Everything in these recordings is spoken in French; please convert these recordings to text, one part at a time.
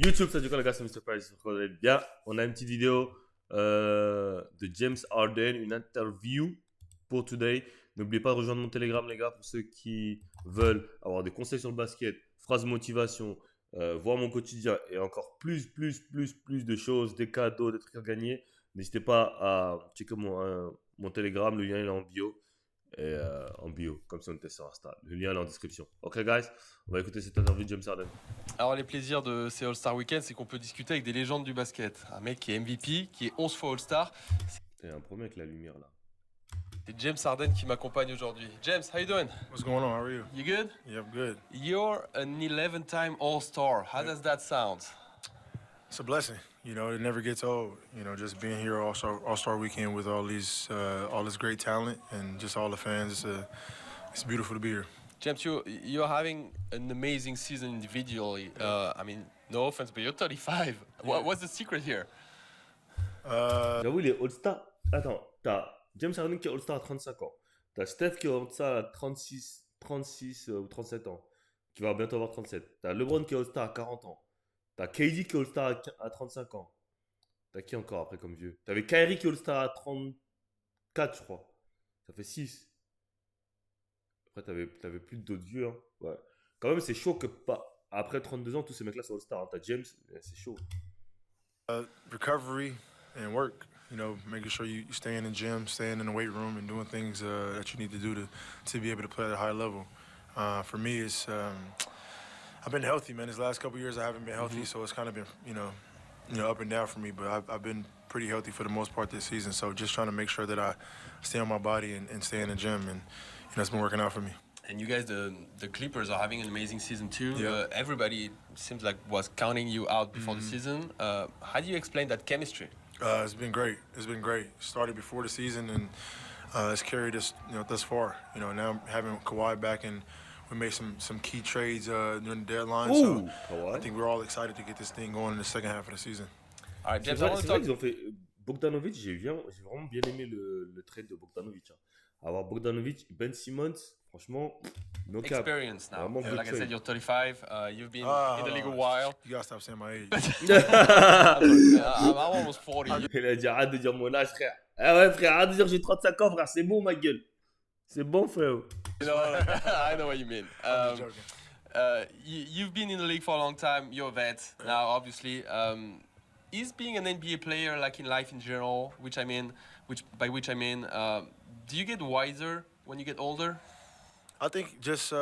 YouTube, salut les gars, c'est Mr. Price. J'espère que vous allez bien. On a une petite vidéo de James Harden, une interview pour today. N'oubliez pas de rejoindre mon Telegram, les gars, pour ceux qui veulent avoir des conseils sur le basket, phrases de motivation, voir mon quotidien et encore plus de choses, des cadeaux, des trucs à gagner. N'hésitez pas à checker mon Telegram, le lien est en bio. Et en bio, comme si on était sur Insta. Le lien est en description. Ok, guys, on va écouter cette interview de James Harden. Alors les plaisirs de ces All-Star Weekend, c'est qu'on peut discuter avec des légendes du basket. Un mec qui est MVP, qui est 11 fois All-Star. Il y a un problème avec la lumière là. C'est James Harden qui m'accompagne aujourd'hui. James, how you doing? What's going on? How are you? You good? Yep, good. You're an 11-time All-Star. How does that sound? It's a blessing. You know, it never gets old. You know, just being here All-Star Weekend with all this great talent and just all the fans. It's beautiful to be here. James, you're having an amazing season individually. I mean, no offense, but you're 35. What's the secret here? J'avoue, il est All-Star. Attends, t'as James Harden qui est All-Star à 35 ans. T'as Steph qui est All-Star à 36 ou 37 ans. Qui va bientôt avoir 37. T'as LeBron qui est All-Star à 40 ans. T'as KD qui est All-Star à 35 ans. T'as qui encore après comme vieux? T'avais Kyrie qui est All-Star à 34, je crois. Ça fait 6. Après, t'avais plus d'autres vieux. Hein. Ouais. Quand même, c'est chaud que pas. Après 32 ans, tous ces mecs-là sont All-Star. Hein. T'as James, c'est chaud. Recovery and work. You know, making sure you stay in the gym, staying in the weight room, and doing things that you need to do to be able to play at a high level. For me, it's I've been healthy, man. These last couple of years, I haven't been healthy, so it's kind of been you know up and down for me. But I've been pretty healthy for the most part this season. So just trying to make sure that I stay on my body and stay in the gym, and it's been working out for me. And you guys, the Clippers, are having an amazing season too. Yeah. Everybody seems like was counting you out before the season. How do you explain that chemistry? It's been great. It's been great. Started before the season, and it's carried us, thus far. You know, now having Kawhi back, and we made some key trades during the deadline. Ouh, So Kawhi. I think we're all excited to get this thing going in the second half of the season. All right, C'est James, I vrai, want c'est to vrai talk. qu'ils ont fait Bogdanovic, j'ai vraiment bien aimé le trade de Bogdanovic. Hein. Avoir Bogdanovic, Ben Simmons, franchement, no cap. Experience now. Vraiment good Like I trade. said, you're 35. You've been in Hold the league a on. while. You gotta stop saying my age. I'm almost 40. Il a dit arrête de dire mon âge, frère. Ah ouais, frère, arrête de dire j'ai 35 ans, frère, c'est bon, ma gueule. C'est bon, frère. You know, I know what you mean. I'm just joking. You've been in the league for a long time. You're a vet now, obviously. Is being an NBA player, like in life in general, by which I mean, do you get wiser when you get older? I think just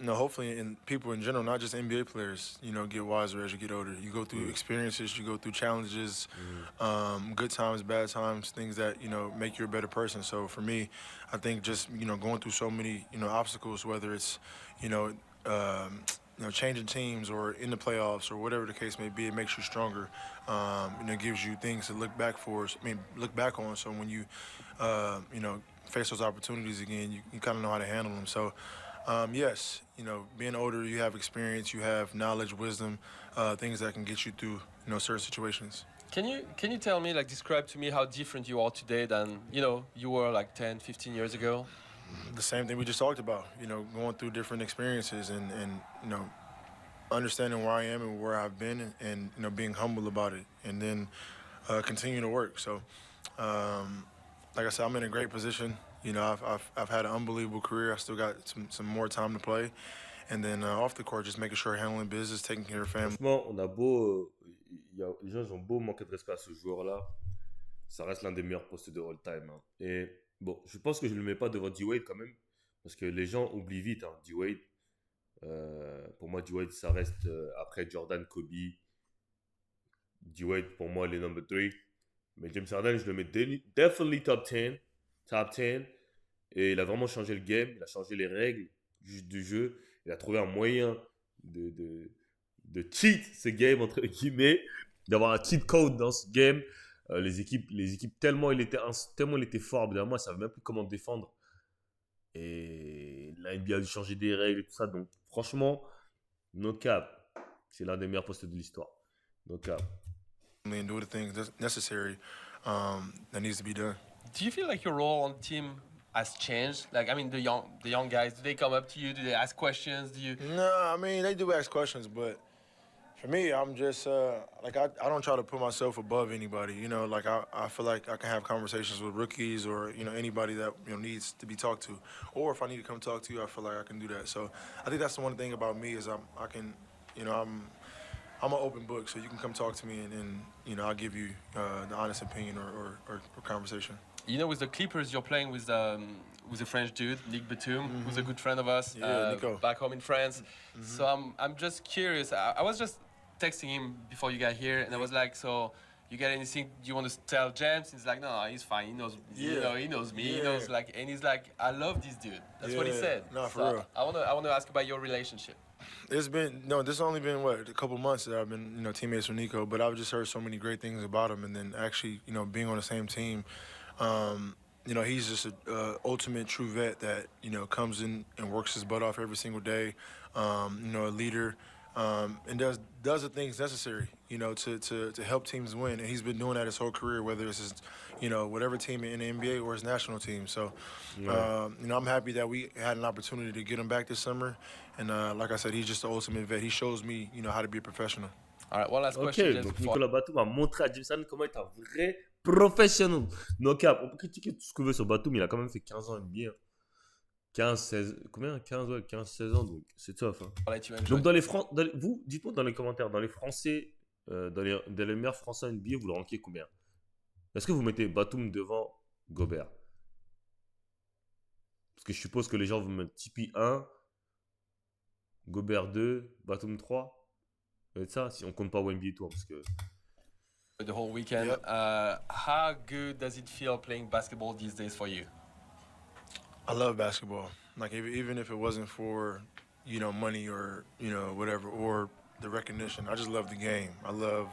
hopefully in people in general, not just NBA players, get wiser as you get older. You go through experiences, you go through challenges, good times, bad times, things that make you a better person. So for me, I think just going through so many obstacles, whether it's changing teams or in the playoffs or whatever the case may be, it makes you stronger. It gives you things to look back on. So when you face those opportunities again, you kind of know how to handle them. So, yes, being older, you have experience, you have knowledge, wisdom, things that can get you through, certain situations. Can you tell me, like, describe to me how different you are today than, you were like 10, 15 years ago? The same thing we just talked about, going through different experiences and understanding where I am and where I've been and being humble about it and then continue to work. So, like I said, I'm in a great position. I've had an unbelievable career. I still got some more time to play. And then off the court, just making sure handling business, taking care of family. Franchement, on a beau. Les gens ils ont beau manquer de respect à ce joueur-là. Ça reste l'un des meilleurs postes de all-time. Hein. Et bon, je pense que je ne le mets pas devant D-Wade quand même. Parce que les gens oublient vite hein, D-Wade. Pour moi, D-Wade, ça reste après Jordan, Kobe. D-Wade, pour moi, les number 3. Mais James Harden, je le mets definitely top 10. Top 10. Et il a vraiment changé le game. Il a changé les règles du jeu. Il a trouvé un moyen de cheat ce game, entre guillemets. D'avoir un cheat code dans ce game. Les équipes tellement il était fort. Moi, ils ne savaient même plus comment défendre. Et la NBA a dû changer des règles et tout ça. Donc, franchement, no cap. C'est l'un des meilleurs postes de l'histoire. No cap. And do the things that's necessary that needs to be done. Do you feel like your role on the team has changed? Like, I mean, the young guys, do they come up to you? Do they ask questions? Do you? No, I mean, they do ask questions, but For me, I'm just like I don't try to put myself above anybody. You know, like I feel like I can have conversations with rookies or anybody that needs to be talked to, or if I need to come talk to you, I feel like I can do that. So I think that's the one thing about me is I can, I'm an open book, so you can come talk to me and I'll give you the honest opinion or conversation. With the Clippers, you're playing with a French dude, Nick Batum, who's a good friend of us, Nico. back home in France. So I'm just curious. I was just texting him before you got here, and I was like, so you got anything you want to tell James? He's like, no, he's fine. He knows, he knows me. Yeah. He knows and he's like, I love this dude. That's what he said. No, for so real. I want to ask about your relationship. This has only been a couple months that I've been teammates with Nico, but I've just heard so many great things about him, and then actually being on the same team. He's just a ultimate true vet that comes in and works his butt off every single day. A leader, and does the things necessary to help teams win. And he's been doing that his whole career, whether it's his whatever team in the NBA or his national team. So I'm happy that we had an opportunity to get him back this summer. And like I said, he's just the ultimate vet. He shows me how to be a professional. All right, one last question. Ok, donc Nicolas Batum a montré à James Harden comment être un vrai professionnel. Donc, on peut critiquer tout ce que veut sur Batum, il a quand même fait 15 ans NBA. 15, 16, combien 15, ouais, 15, 16 ans, donc c'est tough. Hein. Donc, vous, dites-moi dans les commentaires, dans les Français, dans les meilleurs Français NBA, vous le ranquez combien? Est-ce que vous mettez Batum devant Gobert? Parce que je suppose que les gens vont mettre Tipeee 1, Gobert 2, Batum 3. Et ça, si on compte pas Wemby et tout, parce que... The whole weekend. Yep. How good does it feel playing basketball these days for you? I love basketball. Like even if it wasn't for money or whatever or the recognition, I just love the game. I love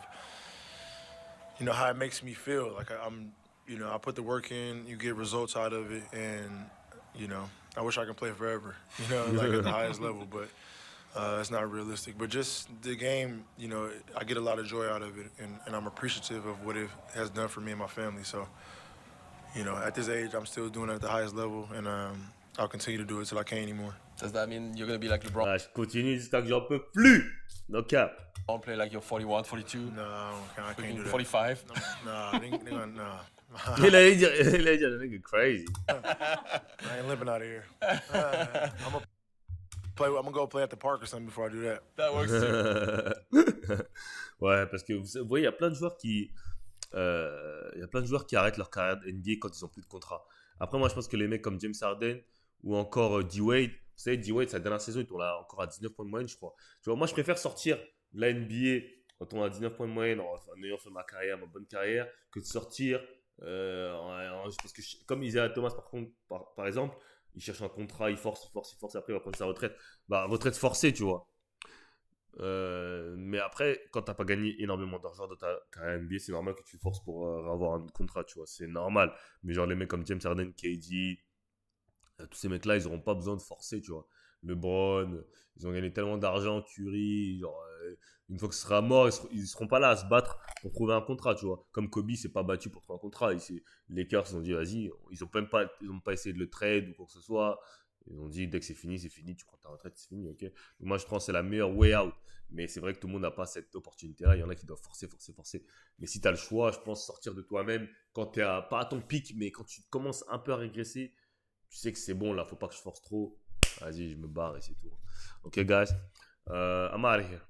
how it makes me feel. Like I'm I put the work in, you get results out of it, and I wish I could play forever. Like at the highest level, but it's not realistic. But just the game, I get a lot of joy out of it, and I'm appreciative of what it has done for me and my family. So. At this age, I'm still doing it at the highest level, and I'll continue to do it till I can't anymore. Does that mean you're going to be like LeBron? Ah, je continue jusqu'à que j'en peux plus. No cap. Don't play like you're 41, 42? No, I can't do that. 45? Nah, nah. Il a dit, the nigga crazy. I ain't living out of here. I'm gonna go play at the park or something before I do that. That works too. Ouais, parce que vous voyez, il y a plein de joueurs qui arrêtent leur carrière de NBA quand ils n'ont plus de contrat. Après, moi, je pense que les mecs comme James Harden ou encore D-Wade, vous savez, D-Wade, sa dernière saison, il tourne encore à 19 points de moyenne, je crois. Tu vois, moi, je préfère sortir de la NBA quand on a 19 points de moyenne en ayant fait ma bonne carrière, que de sortir. Parce que, comme Isaiah Thomas, par exemple, il cherche un contrat, il force, après il va prendre sa retraite. Retraite forcée, tu vois. Mais après, quand t'as pas gagné énormément d'argent dans ta carrière NBA, c'est normal que tu forces pour avoir un contrat, tu vois, c'est normal. Mais genre les mecs comme James Harden, KD, tous ces mecs-là, ils auront pas besoin de forcer, tu vois. LeBron, ils ont gagné tellement d'argent, Curry, genre une fois que ce sera mort, ils seront pas là à se battre pour trouver un contrat, tu vois. Comme Kobe s'est pas battu pour trouver un contrat, les Lakers ont dit vas-y, ils ont pas essayé de le trade ou quoi que ce soit. Ils ont dit dès que c'est fini, tu prends ta retraite, c'est fini, ok. Donc moi je pense que c'est la meilleure way out. Mais c'est vrai que tout le monde n'a pas cette opportunité-là. Il y en a qui doivent forcer. Mais si tu as le choix, je pense sortir de toi-même quand tu n'es pas à ton pic, mais quand tu commences un peu à régresser, tu sais que c'est bon là, faut pas que je force trop. Vas-y, je me barre et c'est tout. Ok, guys, I'm out of here.